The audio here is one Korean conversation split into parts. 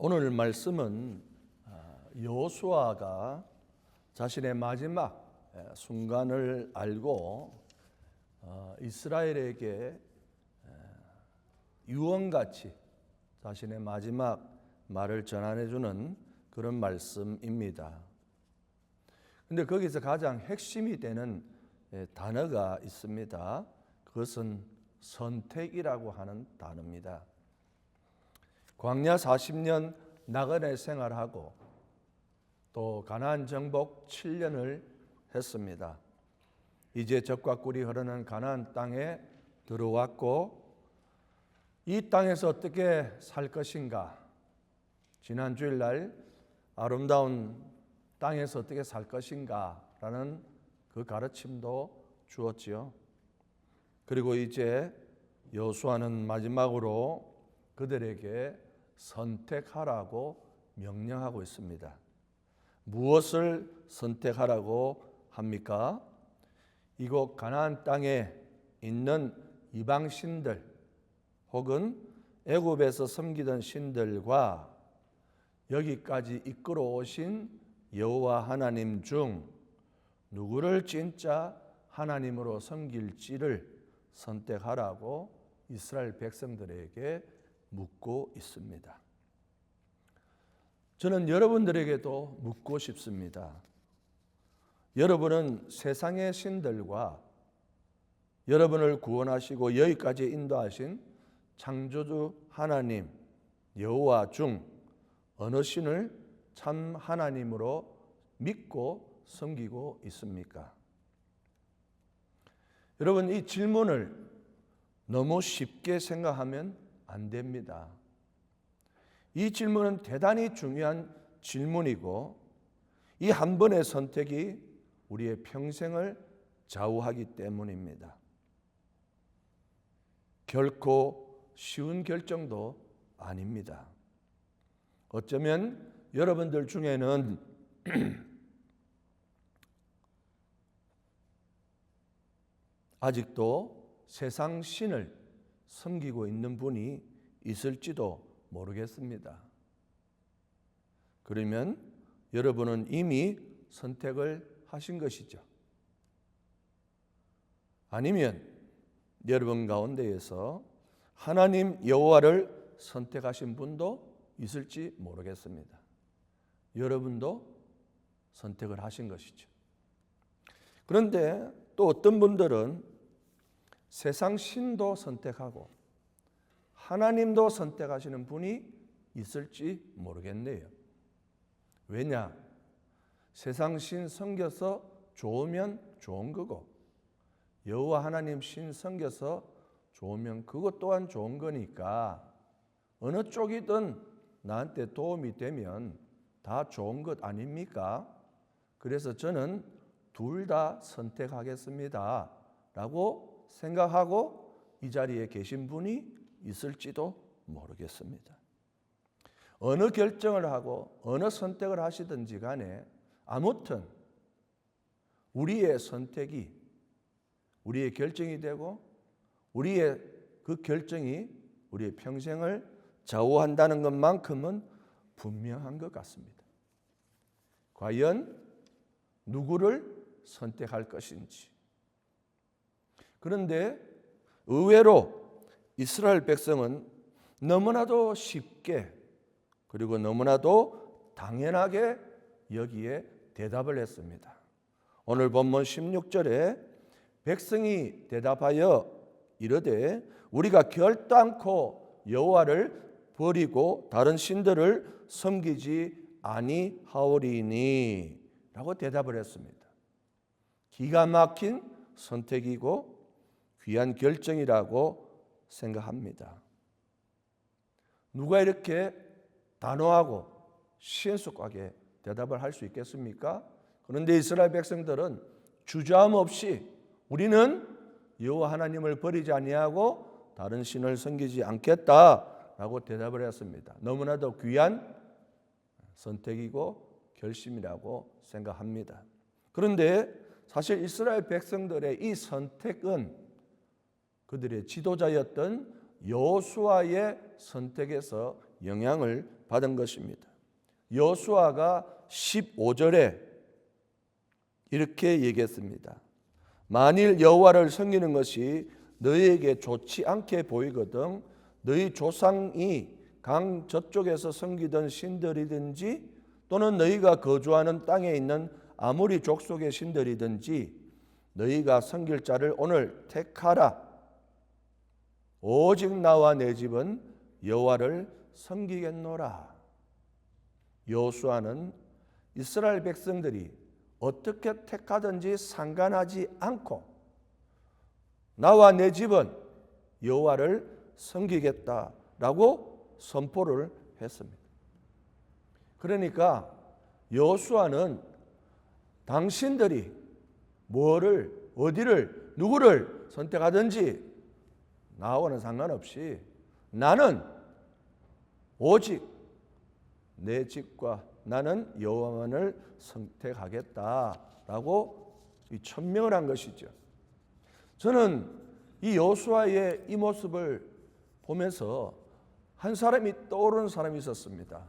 오늘 말씀은 여호수아가 자신의 마지막 순간을 알고 이스라엘에게 유언같이 자신의 마지막 말을 전해주는 그런 말씀입니다. 그런데 거기서 가장 핵심이 되는 단어가 있습니다. 그것은 선택이라고 하는 단어입니다. 광야 40년 나그네 생활하고 또 가나안 정복 7년을 했습니다. 이제 젖과 꿀이 흐르는 가나안 땅에 들어왔고 이 땅에서 어떻게 살 것인가? 지난 주일날 아름다운 땅에서 어떻게 살 것인가? 라는 그 가르침도 주었지요. 그리고 이제 여호수아는 마지막으로 그들에게 선택하라고 명령하고 있습니다. 무엇을 선택하라고 합니까? 이곳 가나안 땅에 있는 이방 신들 혹은 애굽에서 섬기던 신들과 여기까지 이끌어 오신 여호와 하나님 중 누구를 진짜 하나님으로 섬길지를 선택하라고 이스라엘 백성들에게 묻고 있습니다. 저는 여러분들에게도 묻고 싶습니다. 여러분은 세상의 신들과 여러분을 구원하시고 여기까지 인도하신 창조주 하나님 여호와 중 어느 신을 참 하나님으로 믿고 섬기고 있습니까? 여러분, 이 질문을 너무 쉽게 생각하면 안 됩니다. 이 질문은 대단히 중요한 질문이고 이 한 번의 선택이 우리의 평생을 좌우하기 때문입니다. 결코 쉬운 결정도 아닙니다. 어쩌면 여러분들 중에는 아직도 세상 신을 섬기고 있는 분이 있을지도 모르겠습니다. 그러면 여러분은 이미 선택을 하신 것이죠. 아니면 여러분 가운데에서 하나님 여호와를 선택하신 분도 있을지 모르겠습니다. 여러분도 선택을 하신 것이죠. 그런데 또 어떤 분들은 세상 신도 선택하고 하나님도 선택하시는 분이 있을지 모르겠네요. 왜냐? 세상 신 섬겨서 좋으면 좋은 거고 여호와 하나님 신 섬겨서 좋으면 그것 또한 좋은 거니까 어느 쪽이든 나한테 도움이 되면 다 좋은 것 아닙니까? 그래서 저는 둘 다 선택하겠습니다 라고 생각하고 이 자리에 계신 분이 있을지도 모르겠습니다. 어느 결정을 하고 어느 선택을 하시든지 간에 아무튼 우리의 선택이 우리의 결정이 되고 우리의 그 결정이 우리의 평생을 좌우한다는 것만큼은 분명한 것 같습니다. 과연 누구를 선택할 것인지. 그런데 의외로 이스라엘 백성은 너무나도 쉽게 그리고 너무나도 당연하게 여기에 대답을 했습니다. 오늘 본문 16절에 백성이 대답하여 이르되 우리가 결단코 여호와를 버리고 다른 신들을 섬기지 아니하오리니 라고 대답을 했습니다. 기가 막힌 선택이고 귀한 결정이라고 생각합니다. 누가 이렇게 단호하고 신속하게 대답을 할 수 있겠습니까? 그런데 이스라엘 백성들은 주저함 없이 우리는 여호와 하나님을 버리지 아니하고 다른 신을 섬기지 않겠다라고 대답을 했습니다. 너무나도 귀한 선택이고 결심이라고 생각합니다. 그런데 사실 이스라엘 백성들의 이 선택은 그들의 지도자였던 여호수아의 선택에서 영향을 받은 것입니다. 여호수아가 15절에 이렇게 얘기했습니다. 만일 여호와를 섬기는 것이 너희에게 좋지 않게 보이거든 너희 조상이 강 저쪽에서 섬기던 신들이든지 또는 너희가 거주하는 땅에 있는 아무리 족속의 신들이든지 너희가 섬길 자를 오늘 택하라. 오직 나와 내 집은 여호와를 섬기겠노라. 여호수아는 이스라엘 백성들이 어떻게 택하든지 상관하지 않고 나와 내 집은 여호와를 섬기겠다라고 선포를 했습니다. 그러니까 여호수아는 당신들이 뭐를 어디를 누구를 선택하든지 나와는 상관없이 나는 오직 내 집과 나는 여호와만을 선택하겠다라고 천명을 한 것이죠. 저는 이 여호수아의 이 모습을 보면서 한 사람이 떠오르는 사람이 있었습니다.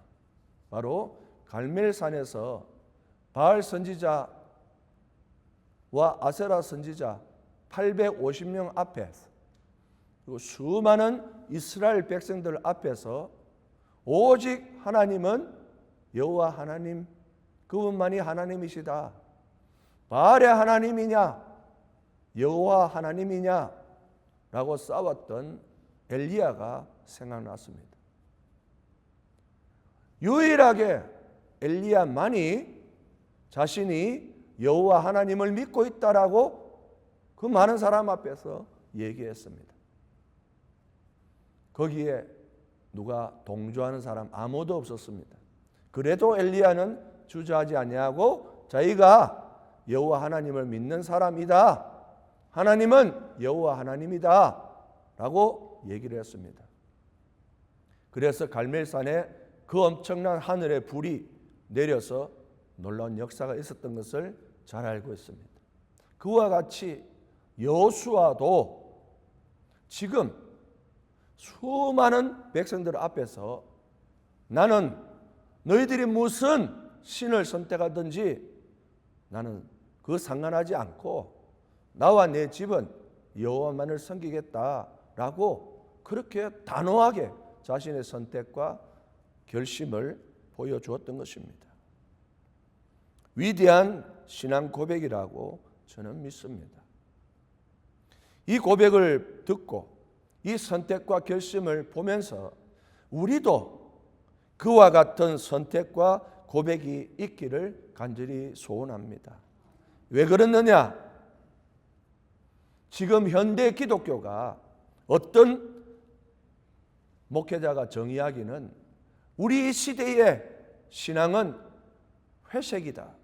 바로 갈멜산에서 바알 선지자와 아세라 선지자 850명 앞에서 그리고 수많은 이스라엘 백성들 앞에서 오직 하나님은 여호와 하나님 그분만이 하나님이시다. 바알의 하나님이냐 여호와 하나님이냐 라고 싸웠던 엘리야가 생각났습니다. 유일하게 엘리야만이 자신이 여호와 하나님을 믿고 있다라고 그 많은 사람 앞에서 얘기했습니다. 거기에 누가 동조하는 사람 아무도 없었습니다. 그래도 엘리야는 주저하지 아니하고 자기가 여호와 하나님을 믿는 사람이다. 하나님은 여호와 하나님이다 라고 얘기를 했습니다. 그래서 갈멜산에 그 엄청난 하늘의 불이 내려서 놀라운 역사가 있었던 것을 잘 알고 있습니다. 그와 같이 여호수아도 지금 수많은 백성들 앞에서 나는 너희들이 무슨 신을 선택하든지 나는 그거 상관하지 않고 나와 내 집은 여호와만을 섬기겠다라고 그렇게 단호하게 자신의 선택과 결심을 보여주었던 것입니다. 위대한 신앙 고백이라고 저는 믿습니다. 이 고백을 듣고 이 선택과 결심을 보면서 우리도 그와 같은 선택과 고백이 있기를 간절히 소원합니다. 왜 그러느냐? 지금 현대 기독교가 어떤 목회자가 정의하기는 우리 시대의 신앙은 회색이다.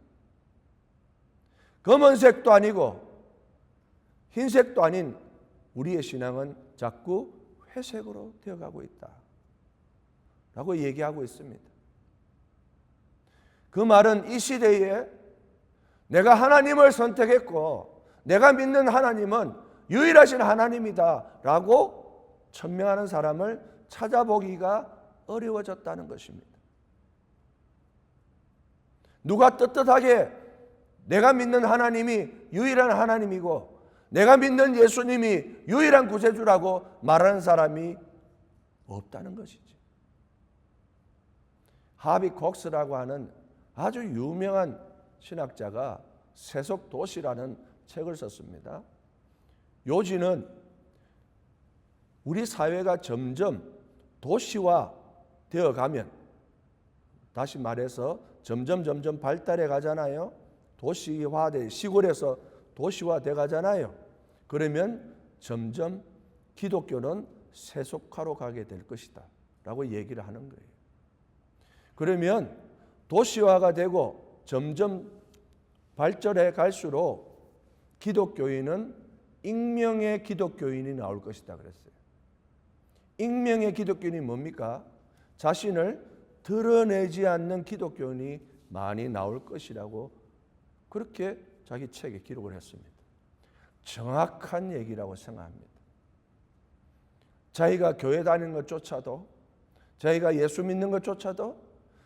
검은색도 아니고 흰색도 아닌 우리의 신앙은 자꾸 회색으로 되어가고 있다 라고 얘기하고 있습니다. 그 말은 이 시대에 내가 하나님을 선택했고 내가 믿는 하나님은 유일하신 하나님이다 라고 천명하는 사람을 찾아보기가 어려워졌다는 것입니다. 누가 떳떳하게 내가 믿는 하나님이 유일한 하나님이고 내가 믿는 예수님이 유일한 구세주라고 말하는 사람이 없다는 것이지. 하비 콕스라고 하는 아주 유명한 신학자가 세속도시라는 책을 썼습니다. 요지는 우리 사회가 점점 도시화 되어 가면, 다시 말해서 점점 발달해 가잖아요. 도시화돼, 시골에서 도시화돼 가잖아요. 그러면 점점 기독교는 세속화로 가게 될 것이다 라고 얘기를 하는 거예요. 그러면 도시화가 되고 점점 발전해 갈수록 기독교인은 익명의 기독교인이 나올 것이다 그랬어요. 익명의 기독교인이 뭡니까? 자신을 드러내지 않는 기독교인이 많이 나올 것이라고 그렇게 자기 책에 기록을 했습니다. 정확한 얘기라고 생각합니다. 자기가 교회 다니는 것조차도 자기가 예수 믿는 것조차도,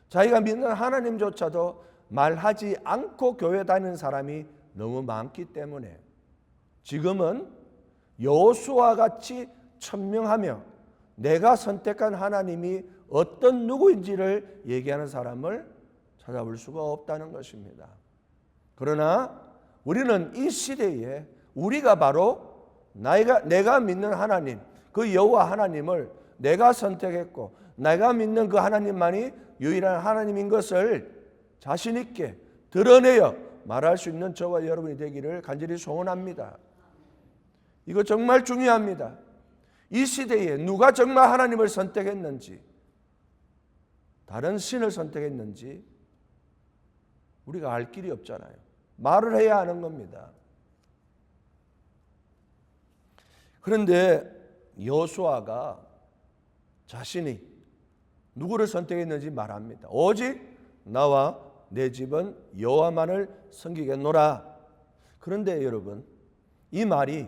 자기가 믿는 하나님조차도 말하지 않고 교회 다니는 사람이 너무 많기 때문에 지금은 여호수아와 같이 천명하며 내가 선택한 하나님이 어떤 누구인지를 얘기하는 사람을 찾아볼 수가 없다는 것입니다. 그러나 우리는 이 시대에 우리가 바로 내가 믿는 하나님, 그 여호와 하나님을 내가 선택했고 내가 믿는 그 하나님만이 유일한 하나님인 것을 자신 있게 드러내어 말할 수 있는 저와 여러분이 되기를 간절히 소원합니다. 이거 정말 중요합니다. 이 시대에 누가 정말 하나님을 선택했는지, 다른 신을 선택했는지 우리가 알 길이 없잖아요. 말을 해야 하는 겁니다. 그런데 여호수아가 자신이 누구를 선택했는지 말합니다. 오직 나와 내 집은 여호와만을 섬기겠노라. 그런데 여러분, 이 말이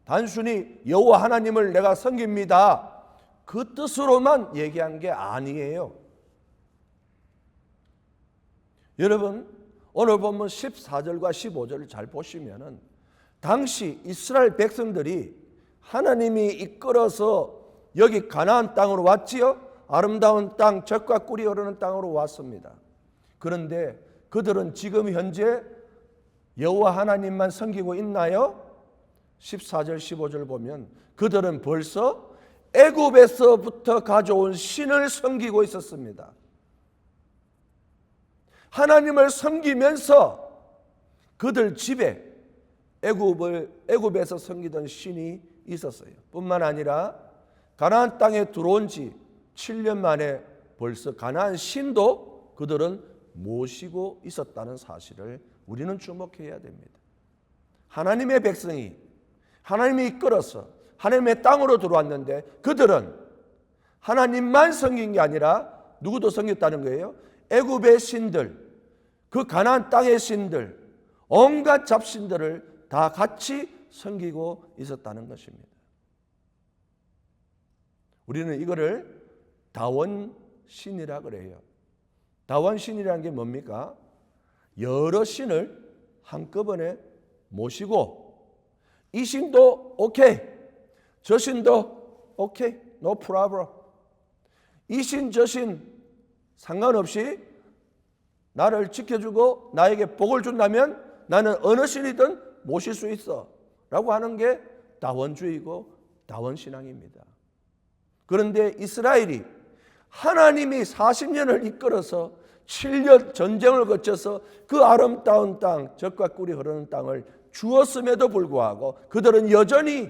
단순히 여호와 하나님을 내가 섬깁니다, 그 뜻으로만 얘기한 게 아니에요. 여러분, 오늘 본문 14절과 15절을 잘 보시면은 당시 이스라엘 백성들이 하나님이 이끌어서 여기 가나안 땅으로 왔지요. 아름다운 땅, 젖과 꿀이 흐르는 땅으로 왔습니다. 그런데 그들은 지금 현재 여호와 하나님만 섬기고 있나요? 14절 15절 보면 그들은 벌써 애굽에서부터 가져온 신을 섬기고 있었습니다. 하나님을 섬기면서 그들 집에 애굽에서 섬기던 신이 있었어요. 뿐만 아니라 가나안 땅에 들어온 지 7년 만에 벌써 가나안 신도 그들은 모시고 있었다는 사실을 우리는 주목해야 됩니다. 하나님의 백성이 하나님이 이끌어서 하나님의 땅으로 들어왔는데 그들은 하나님만 섬긴 게 아니라 누구도 섬겼다는 거예요. 애굽의 신들, 그 가나안 땅의 신들, 온갖 잡신들을 다 같이 섬기고 있었다는 것입니다. 우리는 이거를 다원신이라 그래요. 다원신이라는 게 뭡니까? 여러 신을 한꺼번에 모시고 이 신도 오케이, 저 신도 오케이, no problem. 이 신, 저 신 상관없이 나를 지켜주고 나에게 복을 준다면 나는 어느 신이든 모실 수 있어 라고 하는 게 다원주의고 다원신앙입니다. 그런데 이스라엘이 하나님이 40년을 이끌어서 7년 전쟁을 거쳐서 그 아름다운 땅, 젖과 꿀이 흐르는 땅을 주었음에도 불구하고 그들은 여전히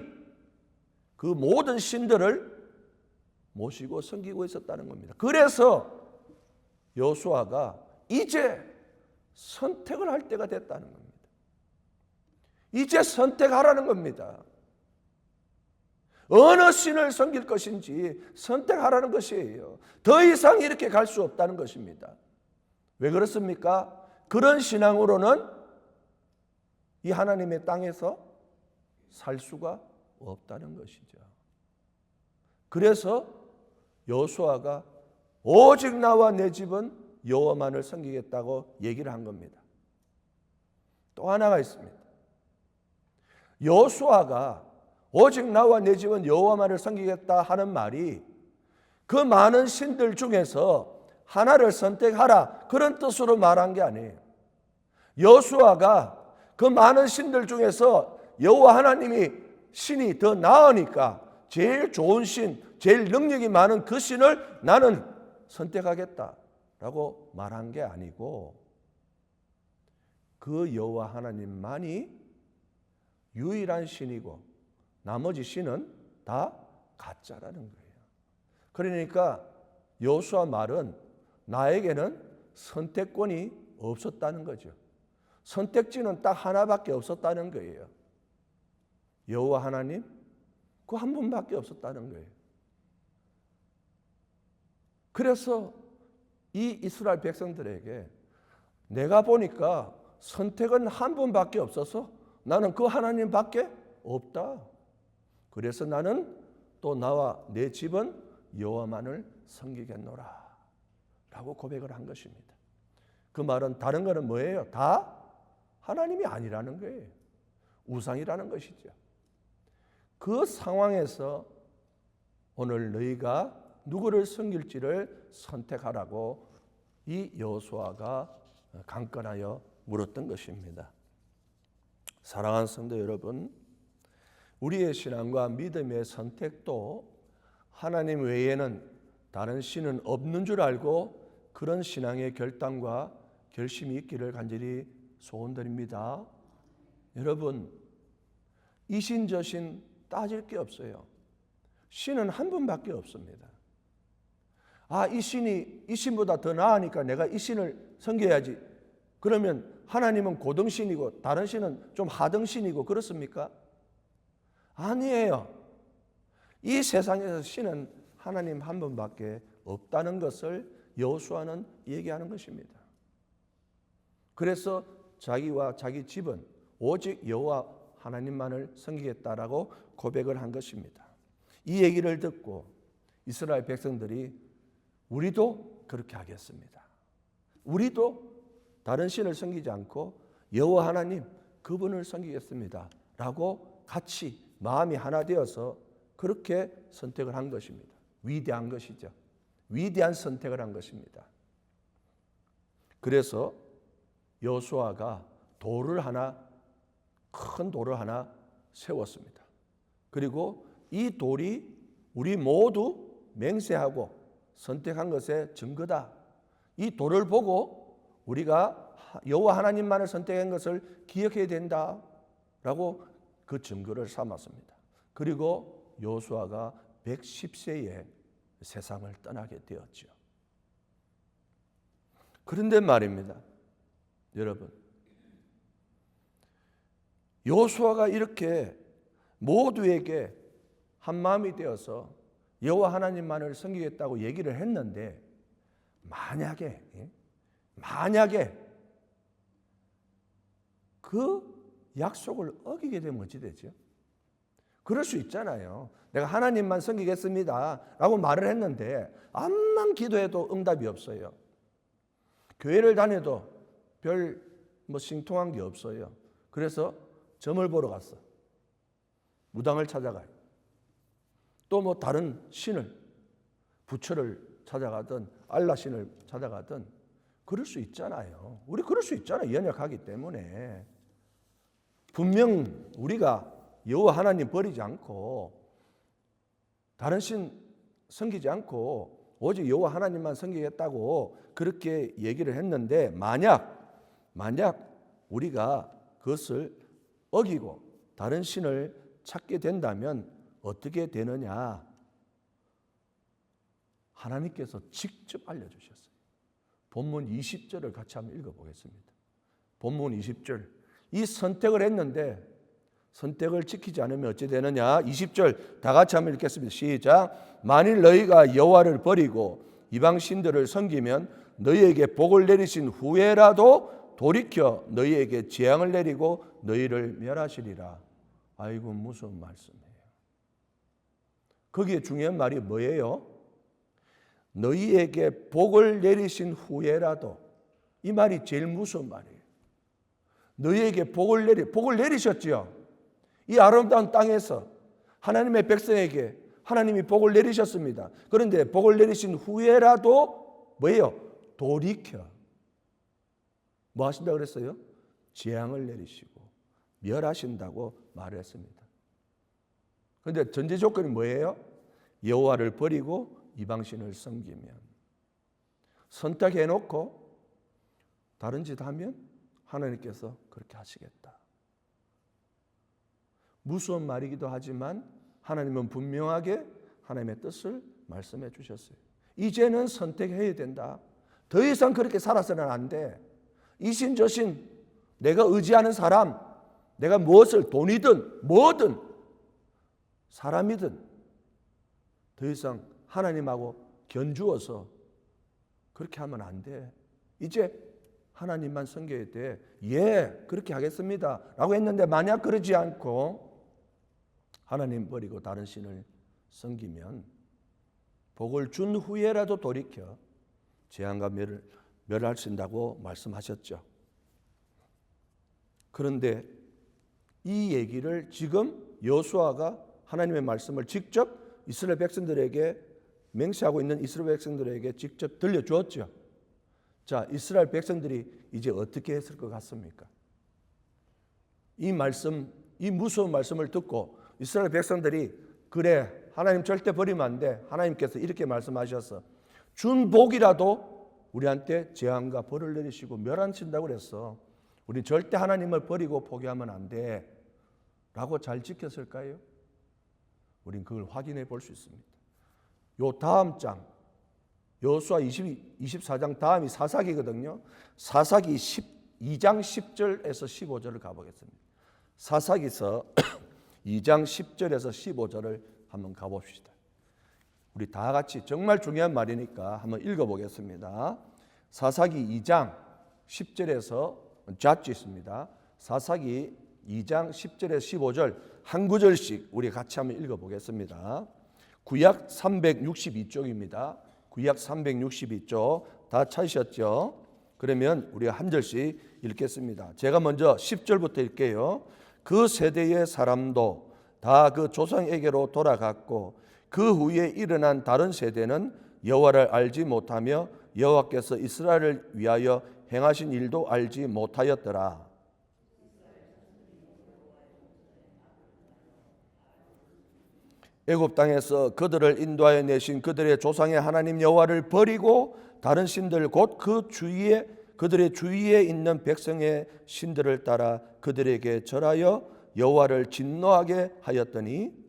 그 모든 신들을 모시고 섬기고 있었다는 겁니다. 그래서 여호수아가 이제 선택을 할 때가 됐다는 겁니다. 이제 선택하라는 겁니다. 어느 신을 섬길 것인지 선택하라는 것이에요. 더 이상 이렇게 갈 수 없다는 것입니다. 왜 그렇습니까? 그런 신앙으로는 이 하나님의 땅에서 살 수가 없다는 것이죠. 그래서 여호수아가 오직 나와 내 집은 여호와만을 섬기겠다고 얘기를 한 겁니다. 또 하나가 있습니다. 여호수아가 오직 나와 내 집은 여호와만을 섬기겠다 하는 말이 그 많은 신들 중에서 하나를 선택하라 그런 뜻으로 말한 게 아니에요. 여호수아가 그 많은 신들 중에서 여호와 하나님이 신이 더 나으니까 제일 좋은 신, 제일 능력이 많은 그 신을 나는 선택하겠다라고 말한 게 아니고 그 여호와 하나님만이 유일한 신이고 나머지 신은 다 가짜라는 거예요. 그러니까 여호수아 말은 나에게는 선택권이 없었다는 거죠. 선택지는 딱 하나밖에 없었다는 거예요. 여호와 하나님, 그 한 분밖에 없었다는 거예요. 그래서 이 이스라엘 백성들에게 내가 보니까 선택은 한 분밖에 없어서 나는 그 하나님밖에 없다. 그래서 나는 또 나와 내 집은 여호와만을 섬기겠노라 라고 고백을 한 것입니다. 그 말은 다른 거는 뭐예요? 다 하나님이 아니라는 거예요. 우상이라는 것이죠. 그 상황에서 오늘 너희가 누구를 섬길지를 선택하라고 이 여호수아가 강건하여 물었던 것입니다. 사랑하는 성도 여러분, 우리의 신앙과 믿음의 선택도 하나님 외에는 다른 신은 없는 줄 알고 그런 신앙의 결단과 결심이 있기를 간절히 소원드립니다. 여러분, 이신 저신 따질 게 없어요. 신은 한 분밖에 없습니다. 이 신이 이 신보다 더 나으니까 내가 이 신을 섬겨야지. 그러면 하나님은 고등신이고 다른 신은 좀 하등신이고 그렇습니까? 아니에요. 이 세상에서 신은 하나님 한 분밖에 없다는 것을 여호수아는 얘기하는 것입니다. 그래서 자기와 자기 집은 오직 여호와 하나님만을 섬기겠다라고 고백을 한 것입니다. 이 얘기를 듣고 이스라엘 백성들이 우리도 그렇게 하겠습니다. 우리도 다른 신을 섬기지 않고 여호와 하나님 그분을 섬기겠습니다 라고 같이 마음이 하나 되어서 그렇게 선택을 한 것입니다. 위대한 것이죠. 위대한 선택을 한 것입니다. 그래서 여호수아가 큰 돌을 하나 세웠습니다. 그리고 이 돌이 우리 모두 맹세하고 선택한 것의 증거다. 이 돌을 보고 우리가 여호와 하나님만을 선택한 것을 기억해야 된다라고 그 증거를 삼았습니다. 그리고 여호수아가 110세에 세상을 떠나게 되었죠. 그런데 말입니다. 여러분, 여호수아가 이렇게 모두에게 한 마음이 되어서 여호와 하나님만을 섬기겠다고 얘기를 했는데 만약에 그 약속을 어기게 되면 어찌 되죠? 그럴 수 있잖아요. 내가 하나님만 섬기겠습니다 라고 말을 했는데 암만 기도해도 응답이 없어요. 교회를 다녀도 별 신통한 게 없어요. 그래서 점을 보러 갔어. 무당을 찾아가요. 또 다른 신을, 부처를 찾아가든 알라 신을 찾아가든 그럴 수 있잖아요. 우리 그럴 수 있잖아요. 연약하기 때문에. 분명 우리가 여호와 하나님 버리지 않고 다른 신 섬기지 않고 오직 여호와 하나님만 섬기겠다고 그렇게 얘기를 했는데 만약 우리가 그것을 어기고 다른 신을 찾게 된다면 어떻게 되느냐? 하나님께서 직접 알려주셨어요. 본문 20절을 같이 한번 읽어보겠습니다. 본문 20절. 이 선택을 했는데 선택을 지키지 않으면 어찌 되느냐? 20절 다 같이 한번 읽겠습니다. 시작. 만일 너희가 여호와를 버리고 이방 신들을 섬기면 너희에게 복을 내리신 후에라도 돌이켜 너희에게 재앙을 내리고 너희를 멸하시리라. 아이고 무서운 말씀이에요. 거기에 중요한 말이 뭐예요? 너희에게 복을 내리신 후에라도. 이 말이 제일 무서운 말이에요. 너희에게 복을 내리셨지요. 이 아름다운 땅에서 하나님의 백성에게 하나님이 복을 내리셨습니다. 그런데 복을 내리신 후에라도 뭐예요? 돌이켜. 뭐 하신다고 그랬어요? 재앙을 내리시고 멸하신다고 말을 했습니다. 그런데 전제 조건이 뭐예요? 여호와를 버리고 이방신을 섬기면. 선택해놓고 다른 짓 하면 하나님께서 그렇게 하시겠다. 무서운 말이기도 하지만 하나님은 분명하게 하나님의 뜻을 말씀해 주셨어요. 이제는 선택해야 된다. 더 이상 그렇게 살아서는 안 돼. 이신 저신 내가 의지하는 사람, 내가 무엇을 돈이든 뭐든 사람이든 더 이상 하나님하고 견주어서 그렇게 하면 안 돼. 이제 하나님만 섬겨야 돼. 예, 그렇게 하겠습니다 라고 했는데 만약 그러지 않고 하나님 버리고 다른 신을 섬기면 복을 준 후에라도 돌이켜 재앙과 멸하신다고 말씀하셨죠. 그런데 이 얘기를 지금 여호수아가 하나님의 말씀을 직접 이스라엘 백성들에게 맹세하고 있는 이스라엘 백성들에게 직접 들려주었죠. 자, 이스라엘 백성들이 이제 어떻게 했을 것 같습니까? 이 무서운 말씀을 듣고 이스라엘 백성들이 그래, 하나님 절대 버리면 안 돼. 하나님께서 이렇게 말씀하셔서 준 복이라도 우리한테 재앙과 벌을 내리시고 멸하신다고 그랬어. 우리 절대 하나님을 버리고 포기하면 안 돼. 라고 잘 지켰을까요? 우린 그걸 확인해 볼 수 있습니다. 요 다음 장, 여호수아 24장 다음이 사사기거든요. 사사기 2장 10절에서 15절을 가보겠습니다. 사사기서 2장 10절에서 15절을 한번 가봅시다. 우리 다 같이 정말 중요한 말이니까 한번 읽어보겠습니다. 사사기 2장 10절에서 잣지 있습니다. 사사기 2장 10절에서 15절 한 구절씩 우리 같이 한번 읽어보겠습니다. 구약 362쪽입니다. 구약 362쪽 다 찾으셨죠? 그러면 우리가 한 절씩 읽겠습니다. 제가 먼저 10절부터 읽게요. 그 세대의 사람도 다 그 조상에게로 돌아갔고 그 후에 일어난 다른 세대는 여호와를 알지 못하며 여호와께서 이스라엘을 위하여 행하신 일도 알지 못하였더라. 애굽 땅에서 그들을 인도하여 내신 그들의 조상의 하나님 여호와를 버리고 다른 신들 곧 그들의 주위에 있는 백성의 신들을 따라 그들에게 절하여 여호와를 진노하게 하였더니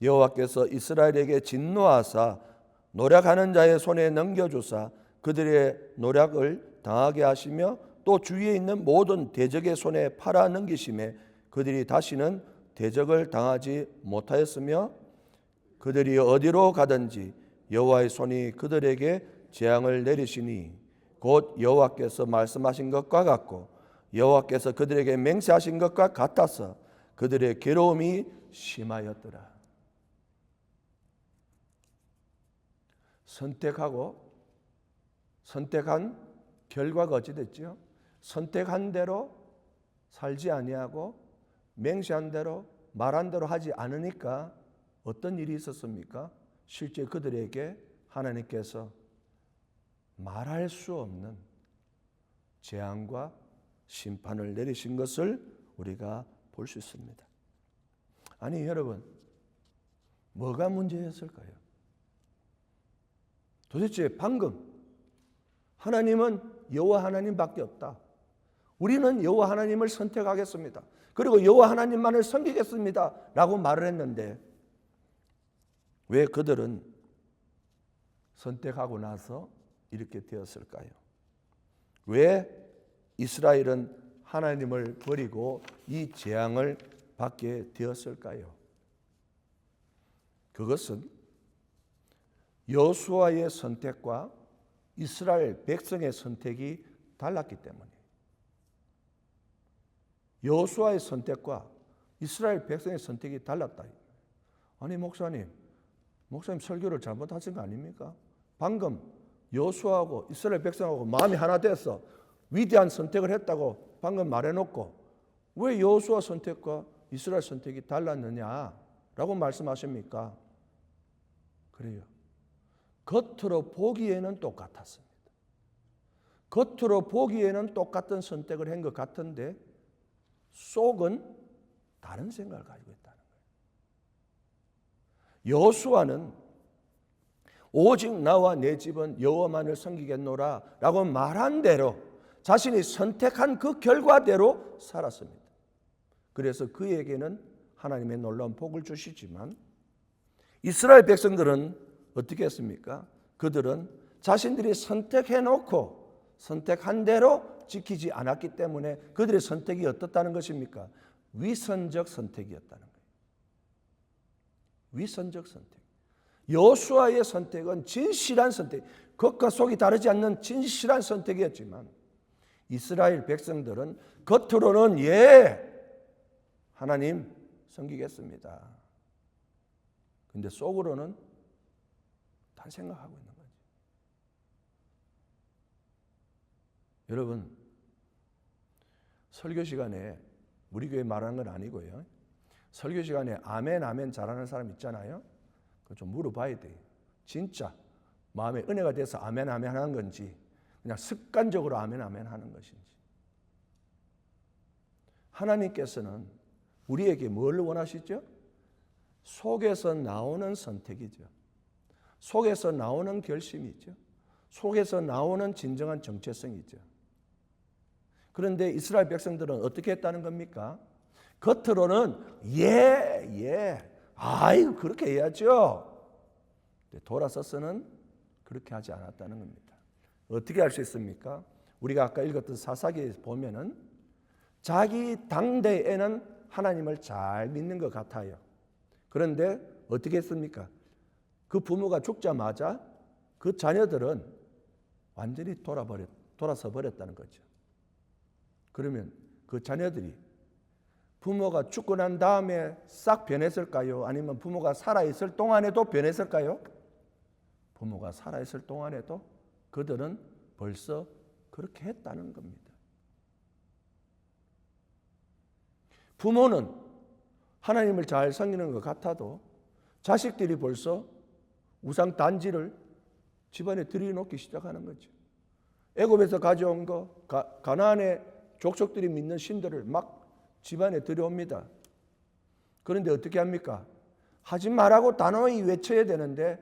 여호와께서 이스라엘에게 진노하사 노략하는 자의 손에 넘겨주사 그들의 노략을 당하게 하시며 또 주위에 있는 모든 대적의 손에 팔아 넘기심에 그들이 다시는 대적을 당하지 못하였으며 그들이 어디로 가든지 여호와의 손이 그들에게 재앙을 내리시니 곧 여호와께서 말씀하신 것과 같고 여호와께서 그들에게 맹세하신 것과 같아서 그들의 괴로움이 심하였더라. 선택한 결과가 어찌 됐죠? 선택한 대로 살지 아니하고 맹세한 대로 말한 대로 하지 않으니까 어떤 일이 있었습니까? 실제 그들에게 하나님께서 말할 수 없는 재앙과 심판을 내리신 것을 우리가 볼 수 있습니다. 아니 여러분, 뭐가 문제였을까요? 도대체 방금 하나님은 여호와 하나님밖에 없다. 우리는 여호와 하나님을 선택하겠습니다. 그리고 여호와 하나님만을 섬기겠습니다. 라고 말을 했는데 왜 그들은 선택하고 나서 이렇게 되었을까요? 왜 이스라엘은 하나님을 버리고 이 재앙을 받게 되었을까요? 그것은 여호수아의 선택과 이스라엘 백성의 선택이 달랐기 때문이에요. 여호수아의 선택과 이스라엘 백성의 선택이 달랐다. 아니 목사님 설교를 잘못하신 거 아닙니까? 방금 여호수아하고 이스라엘 백성하고 마음이 하나 돼서 위대한 선택을 했다고 방금 말해놓고 왜 여호수아 선택과 이스라엘 선택이 달랐느냐라고 말씀하십니까? 그래요. 겉으로 보기에는 똑같았습니다. 겉으로 보기에는 똑같은 선택을 한 것 같은데 속은 다른 생각을 가지고 있다는 거예요. 여호수아는 오직 나와 내 집은 여호와만을 섬기겠노라 라고 말한 대로 자신이 선택한 그 결과대로 살았습니다. 그래서 그에게는 하나님의 놀라운 복을 주시지만 이스라엘 백성들은 어떻게 했습니까? 그들은 자신들이 선택해놓고 선택한 대로 지키지 않았기 때문에 그들의 선택이 어떻다는 것입니까? 위선적 선택이었다는 거예요. 위선적 선택. 여호수아의 선택은 진실한 선택, 겉과 속이 다르지 않는 진실한 선택이었지만 이스라엘 백성들은 겉으로는 하나님 섬기겠습니다. 근데 속으로는 딴 생각하고 있는 거죠. 여러분, 설교 시간에 우리 교회 말하는 건 아니고요. 설교 시간에 아멘 아멘 잘하는 사람 있잖아요. 그거 좀 물어봐야 돼요. 진짜 마음에 은혜가 돼서 아멘 아멘 하는 건지 그냥 습관적으로 아멘 아멘 하는 것인지. 하나님께서는 우리에게 뭘 원하시죠? 속에서 나오는 선택이죠. 속에서 나오는 결심이죠. 속에서 나오는 진정한 정체성이죠. 그런데 이스라엘 백성들은 어떻게 했다는 겁니까? 겉으로는 아이고 그렇게 해야죠. 돌아서서는 그렇게 하지 않았다는 겁니다. 어떻게 할 수 있습니까? 우리가 아까 읽었던 사사기에 보면은 자기 당대에는 하나님을 잘 믿는 것 같아요. 그런데 어떻게 했습니까? 그 부모가 죽자마자 그 자녀들은 완전히 돌아서 버렸다는 거죠. 그러면 그 자녀들이 부모가 죽고 난 다음에 싹 변했을까요? 아니면 부모가 살아있을 동안에도 변했을까요? 부모가 살아있을 동안에도 그들은 벌써 그렇게 했다는 겁니다. 부모는 하나님을 잘 섬기는 것 같아도 자식들이 벌써 우상 단지를 집안에 들여놓기 시작하는 거죠. 애굽에서 가져온 거, 가나안의 족속들이 믿는 신들을 막 집안에 들여옵니다. 그런데 어떻게 합니까? 하지 말라고 단호히 외쳐야 되는데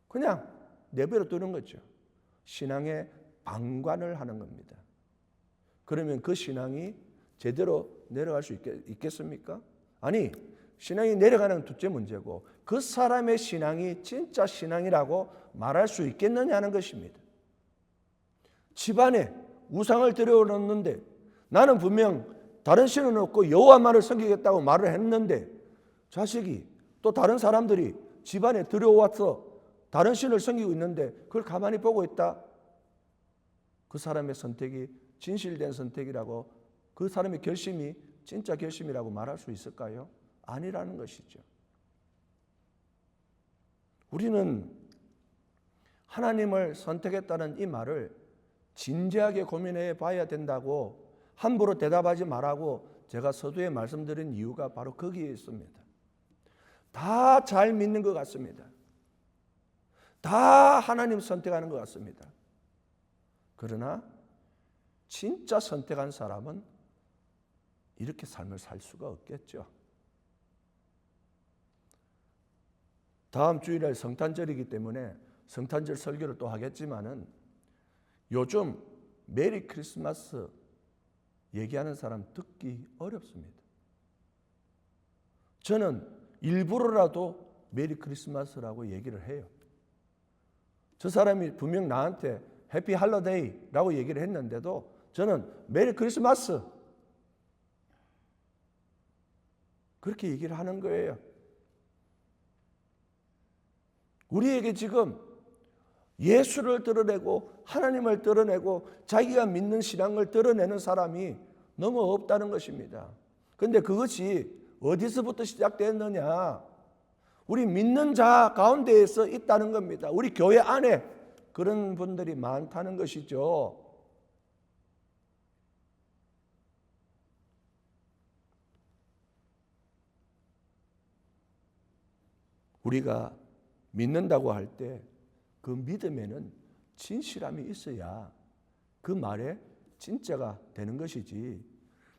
그냥 내버려 두는 거죠. 신앙의 방관을 하는 겁니다. 그러면 그 신앙이 제대로 내려갈 수 있겠습니까? 아니, 신앙이 내려가는 둘째 문제고 그 사람의 신앙이 진짜 신앙이라고 말할 수 있겠느냐는 것입니다. 집안에 우상을 들여놓는데 나는 분명 다른 신은 없고 여호와만을 섬기겠다고 말을 했는데 자식이 또 다른 사람들이 집안에 들여와서 다른 신을 섬기고 있는데 그걸 가만히 보고 있다. 그 사람의 선택이 진실된 선택이라고 그 사람의 결심이 진짜 결심이라고 말할 수 있을까요? 아니라는 것이죠. 우리는 하나님을 선택했다는 이 말을 진지하게 고민해 봐야 된다고 함부로 대답하지 말라고 제가 서두에 말씀드린 이유가 바로 거기에 있습니다. 다 잘 믿는 것 같습니다. 다 하나님 선택하는 것 같습니다. 그러나 진짜 선택한 사람은 이렇게 삶을 살 수가 없겠죠. 다음 주일에 성탄절이기 때문에 성탄절 설교를 또 하겠지만은 요즘 메리 크리스마스 얘기하는 사람 듣기 어렵습니다. 저는 일부러라도 메리 크리스마스라고 얘기를 해요. 저 사람이 분명 나한테 해피 할러데이라고 얘기를 했는데도 저는 메리 크리스마스 그렇게 얘기를 하는 거예요. 우리에게 지금 예수를 드러내고 하나님을 드러내고 자기가 믿는 신앙을 드러내는 사람이 너무 없다는 것입니다. 그런데 그것이 어디서부터 시작됐느냐? 우리 믿는 자 가운데에서 있다는 겁니다. 우리 교회 안에 그런 분들이 많다는 것이죠. 우리가 믿는다고 할 때 그 믿음에는 진실함이 있어야 그 말에 진짜가 되는 것이지,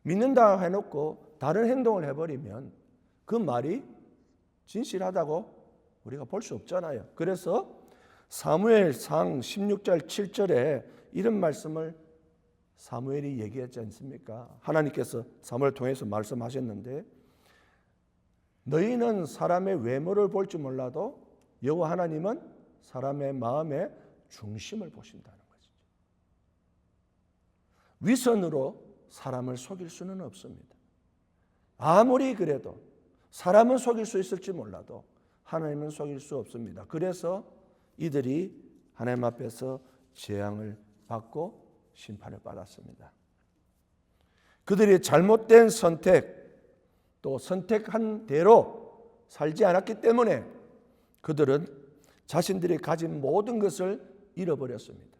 믿는다 해놓고 다른 행동을 해버리면 그 말이 진실하다고 우리가 볼 수 없잖아요. 그래서 사무엘상 16절 7절에 이런 말씀을 사무엘이 얘기했지 않습니까? 하나님께서 사무엘을 통해서 말씀하셨는데 너희는 사람의 외모를 볼 줄 몰라도 여호와 하나님은 사람의 마음의 중심을 보신다는 거죠. 위선으로 사람을 속일 수는 없습니다. 아무리 그래도 사람은 속일 수 있을지 몰라도 하나님은 속일 수 없습니다. 그래서 이들이 하나님 앞에서 재앙을 받고 심판을 받았습니다. 그들의 잘못된 선택, 또 선택한 대로 살지 않았기 때문에 그들은 자신들이 가진 모든 것을 잃어버렸습니다.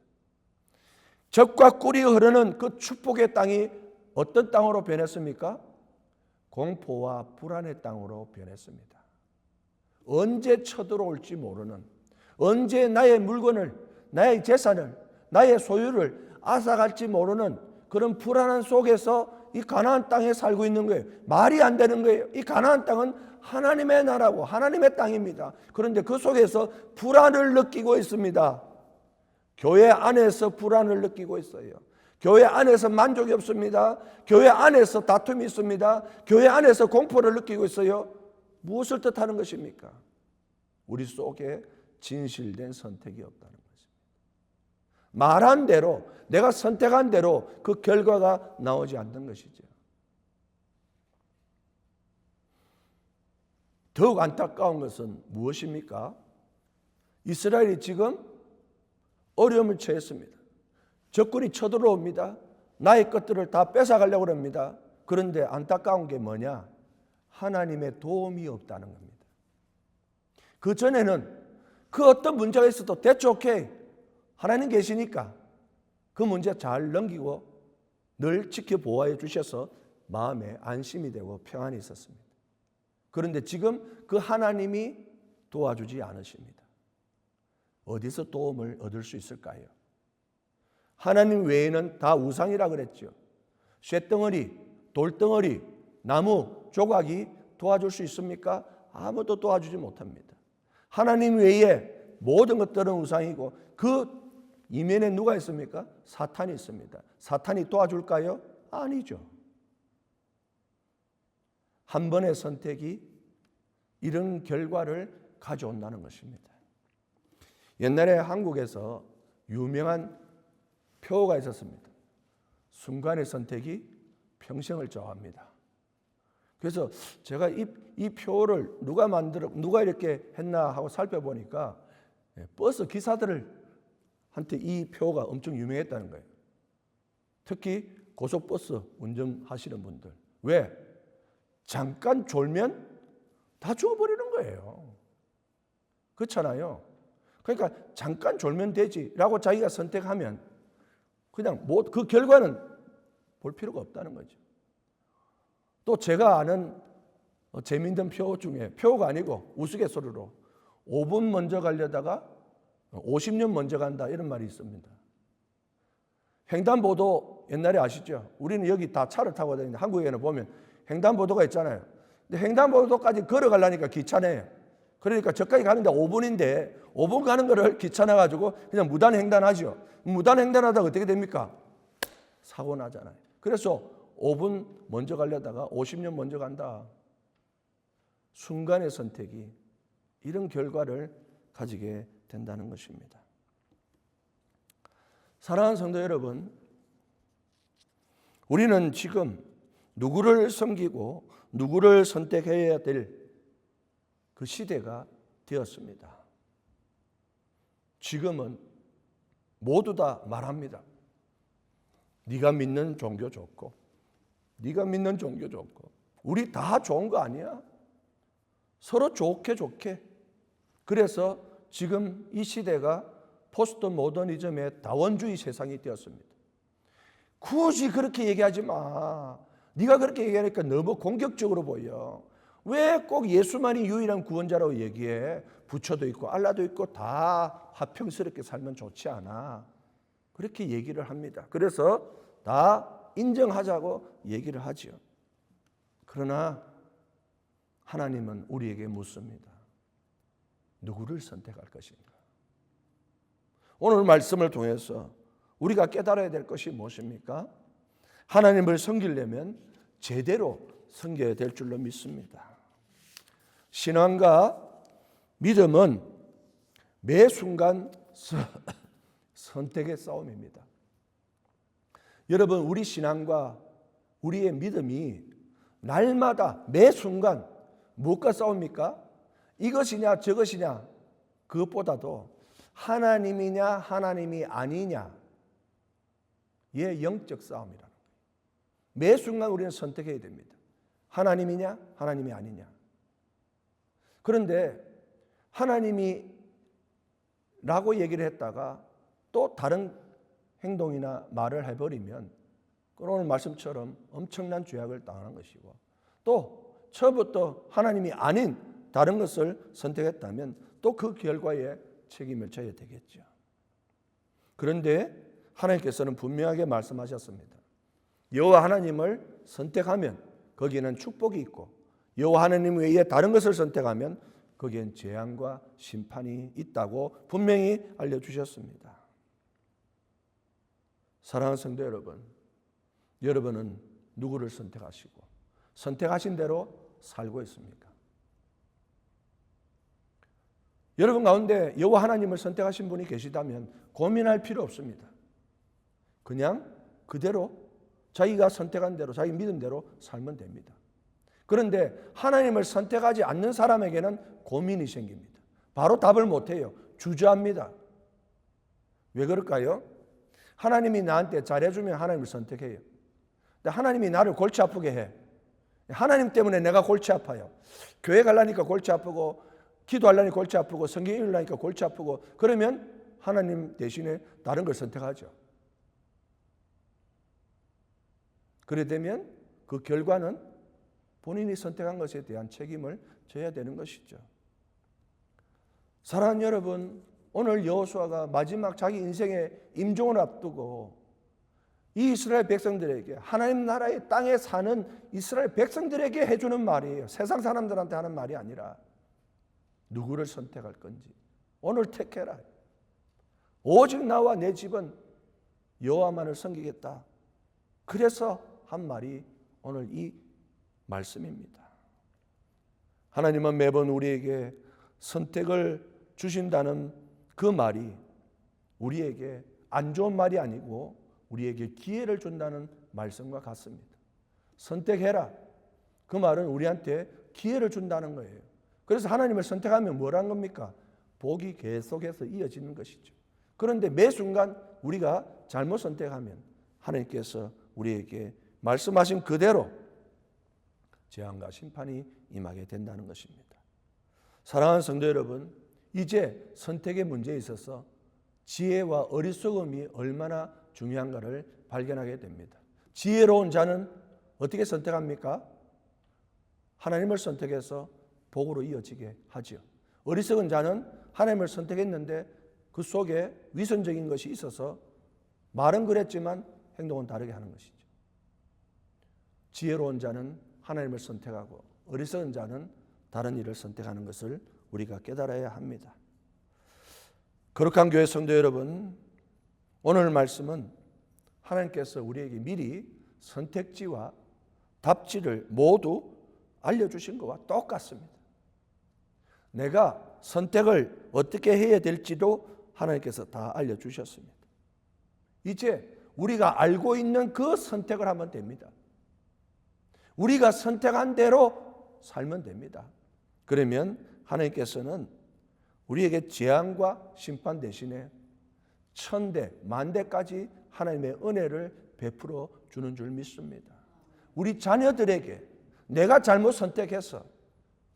젖과 꿀이 흐르는 그 축복의 땅이 어떤 땅으로 변했습니까? 공포와 불안의 땅으로 변했습니다. 언제 쳐들어올지 모르는, 언제 나의 물건을, 나의 재산을, 나의 소유를 앗아갈지 모르는 그런 불안한 속에서 이 가나안 땅에 살고 있는 거예요. 말이 안 되는 거예요. 이 가나안 땅은 하나님의 나라고 하나님의 땅입니다. 그런데 그 속에서 불안을 느끼고 있습니다. 교회 안에서 불안을 느끼고 있어요. 교회 안에서 만족이 없습니다. 교회 안에서 다툼이 있습니다. 교회 안에서 공포를 느끼고 있어요. 무엇을 뜻하는 것입니까? 우리 속에 진실된 선택이 없다는 것입니다. 말한 대로, 내가 선택한 대로 그 결과가 나오지 않는 것이죠. 더욱 안타까운 것은 무엇입니까? 이스라엘이 지금 어려움을 처했습니다. 적군이 쳐들어옵니다. 나의 것들을 다 뺏어가려고 합니다. 그런데 안타까운 게 뭐냐? 하나님의 도움이 없다는 겁니다. 그 전에는 그 어떤 문제가 있어도 대충 오케이, 하나님 계시니까 그 문제 잘 넘기고 늘 지켜보호해 주셔서 마음에 안심이 되고 평안이 있었습니다. 그런데 지금 그 하나님이 도와주지 않으십니다. 어디서 도움을 얻을 수 있을까요? 하나님 외에는 다 우상이라 그랬죠. 쇳덩어리, 돌덩어리, 나무, 조각이 도와줄 수 있습니까? 아무도 도와주지 못합니다. 하나님 외에 모든 것들은 우상이고 그 이면에 누가 있습니까? 사탄이 있습니다. 사탄이 도와줄까요? 아니죠. 한 번의 선택이 이런 결과를 가져온다는 것입니다. 옛날에 한국에서 유명한 표어가 있었습니다. 순간의 선택이 평생을 정합니다. 그래서 제가 이 표어를 누가 이렇게 했나 하고 살펴보니까 버스 기사들한테 이 표어가 엄청 유명했다는 거예요. 특히 고속버스 운전하시는 분들. 왜? 잠깐 졸면 다 죽어버리는 거예요. 그렇잖아요. 그러니까 잠깐 졸면 되지라고 자기가 선택하면 그냥 그 결과는 볼 필요가 없다는 거죠. 또 제가 아는 재미있는 표어 중에 표어가 아니고 우스갯소리로 5분 먼저 가려다가 50년 먼저 간다 이런 말이 있습니다. 횡단보도 옛날에 아시죠? 우리는 여기 다 차를 타고 다니는데 한국에는 보면 횡단보도가 있잖아요. 근데 횡단보도까지 걸어가려니까 귀찮아요. 그러니까 저까지 가는데 5분인데 5분 가는 거를 귀찮아가지고 그냥 무단횡단하죠. 무단횡단하다가 어떻게 됩니까? 사고 나잖아요. 그래서 5분 먼저 가려다가 50년 먼저 간다. 순간의 선택이 이런 결과를 가지게 된다는 것입니다. 사랑하는 성도 여러분, 우리는 지금 누구를 섬기고 누구를 선택해야 될 그 시대가 되었습니다. 지금은 모두 다 말합니다. 네가 믿는 종교 좋고 네가 믿는 종교 좋고 우리 다 좋은 거 아니야? 서로 좋게 그래서 지금 이 시대가 포스트 모더니즘의 다원주의 세상이 되었습니다. 굳이 그렇게 얘기하지 마. 네가 그렇게 얘기하니까 너무 공격적으로 보여. 왜 꼭 예수만이 유일한 구원자라고 얘기해? 부처도 있고 알라도 있고 다 화평스럽게 살면 좋지 않아. 그렇게 얘기를 합니다. 그래서 다 인정하자고 얘기를 하죠. 그러나 하나님은 우리에게 묻습니다. 누구를 선택할 것인가? 오늘 말씀을 통해서 우리가 깨달아야 될 것이 무엇입니까? 하나님을 섬기려면 제대로 섬겨야 될 줄로 믿습니다. 신앙과 믿음은 매 순간 선택의 싸움입니다. 여러분, 우리 신앙과 우리의 믿음이 날마다 매 순간 무엇과 싸웁니까? 이것이냐 저것이냐 그것보다도 하나님이냐 하나님이 아니냐의 영적 싸움이라는 거예요. 매 순간 우리는 선택해야 됩니다. 하나님이냐 하나님이 아니냐. 그런데 하나님이 라고 얘기를 했다가 또 다른 행동이나 말을 해버리면 오늘 말씀처럼 엄청난 죄악을 당하는 것이고, 또 처음부터 하나님이 아닌 다른 것을 선택했다면 또 그 결과에 책임을 져야 되겠죠. 그런데 하나님께서는 분명하게 말씀하셨습니다. 여호와 하나님을 선택하면 거기에는 축복이 있고, 여호와 하나님 외에 다른 것을 선택하면 거기엔 재앙과 심판이 있다고 분명히 알려주셨습니다. 사랑하는 성도 여러분, 여러분은 누구를 선택하시고 선택하신 대로 살고 있습니까? 여러분 가운데 여호와 하나님을 선택하신 분이 계시다면 고민할 필요 없습니다. 그냥 그대로 자기가 선택한 대로, 자기 믿은 대로 살면 됩니다. 그런데 하나님을 선택하지 않는 사람에게는 고민이 생깁니다. 바로 답을 못해요. 주저합니다. 왜 그럴까요? 하나님이 나한테 잘해주면 하나님을 선택해요. 근데 하나님이 나를 골치 아프게 해. 하나님 때문에 내가 골치 아파요. 교회 가려니까 골치 아프고, 기도하려니 골치 아프고, 성경 읽으려니까 골치 아프고, 그러면 하나님 대신에 다른 걸 선택하죠. 그래 되면 그 결과는 본인이 선택한 것에 대한 책임을 져야 되는 것이죠. 사랑하는 여러분, 오늘 여호수아가 마지막 자기 인생의 임종을 앞두고 이 이스라엘 백성들에게, 하나님 나라의 땅에 사는 이스라엘 백성들에게 해주는 말이에요. 세상 사람들한테 하는 말이 아니라 누구를 선택할 건지 오늘 택해라. 오직 나와 내 집은 여호와만을 섬기겠다. 그래서 한 말이 오늘 이 말씀입니다. 하나님은 매번 우리에게 선택을 주신다는 그 말이 우리에게 안 좋은 말이 아니고 우리에게 기회를 준다는 말씀과 같습니다. 선택해라. 그 말은 우리한테 기회를 준다는 거예요. 그래서 하나님을 선택하면 뭐란 겁니까? 복이 계속해서 이어지는 것이죠. 그런데 매 순간 우리가 잘못 선택하면 하나님께서 우리에게 말씀하신 그대로 재앙과 심판이 임하게 된다는 것입니다. 사랑하는 성도 여러분, 이제 선택의 문제에 있어서 지혜와 어리석음이 얼마나 중요한가를 발견하게 됩니다. 지혜로운 자는 어떻게 선택합니까? 하나님을 선택해서 복으로 이어지게 하죠. 어리석은 자는 하나님을 선택했는데 그 속에 위선적인 것이 있어서 말은 그랬지만 행동은 다르게 하는 것이죠. 지혜로운 자는 하나님을 선택하고 어리석은 자는 다른 일을 선택하는 것을 우리가 깨달아야 합니다. 거룩한 교회 성도 여러분, 오늘 말씀은 하나님께서 우리에게 미리 선택지와 답지를 모두 알려주신 것과 똑같습니다. 내가 선택을 어떻게 해야 될지도 하나님께서 다 알려주셨습니다. 이제 우리가 알고 있는 그 선택을 하면 됩니다. 우리가 선택한 대로 살면 됩니다. 그러면 하나님께서는 우리에게 재앙과 심판 대신에 천대, 만대까지 하나님의 은혜를 베풀어 주는 줄 믿습니다. 우리 자녀들에게 내가 잘못 선택해서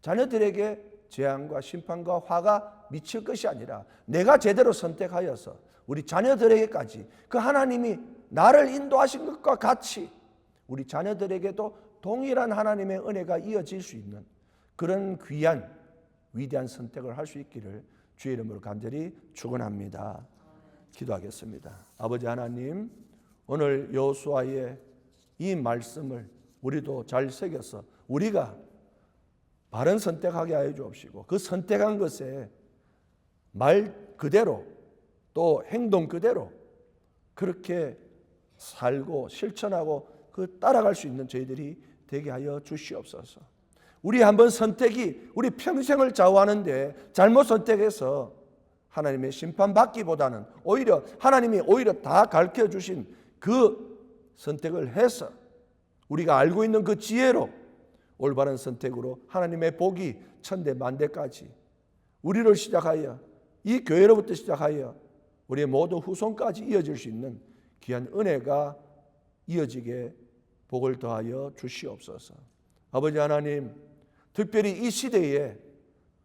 자녀들에게 재앙과 심판과 화가 미칠 것이 아니라 내가 제대로 선택하여서 우리 자녀들에게까지 그 하나님이 나를 인도하신 것과 같이 우리 자녀들에게도 동일한 하나님의 은혜가 이어질 수 있는 그런 귀한 위대한 선택을 할 수 있기를 주의 이름으로 간절히 축원합니다. 기도하겠습니다. 아버지 하나님, 오늘 여호수아의 이 말씀을 우리도 잘 새겨서 우리가 바른 선택하게 하여 주옵시고 그 선택한 것에 말 그대로 또 행동 그대로 그렇게 살고 실천하고 그 따라갈 수 있는 저희들이 되게 하여 주시옵소서. 우리 한번 선택이 우리 평생을 좌우하는데 잘못 선택해서 하나님의 심판받기보다는 오히려 하나님이 오히려 다 가르쳐 주신 그 선택을 해서 우리가 알고 있는 그 지혜로 올바른 선택으로 하나님의 복이 천대 만대까지 우리를 시작하여 이 교회로부터 시작하여 우리의 모든 후손까지 이어질 수 있는 귀한 은혜가 이어지게 복을 더하여 주시옵소서. 아버지 하나님, 특별히 이 시대에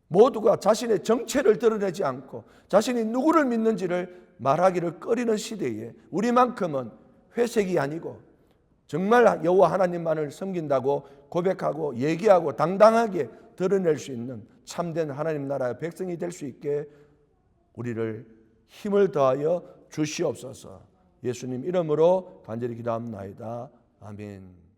모두가 자신의 정체를 드러내지 않고 자신이 누구를 믿는지를 말하기를 꺼리는 시대에 우리만큼은 회색이 아니고 정말 여호와 하나님만을 섬긴다고 고백하고 얘기하고 당당하게 드러낼 수 있는 참된 하나님 나라의 백성이 될 수 있게 우리를 힘을 더하여 주시옵소서. 예수님 이름으로 간절히 기도합나이다. 아멘.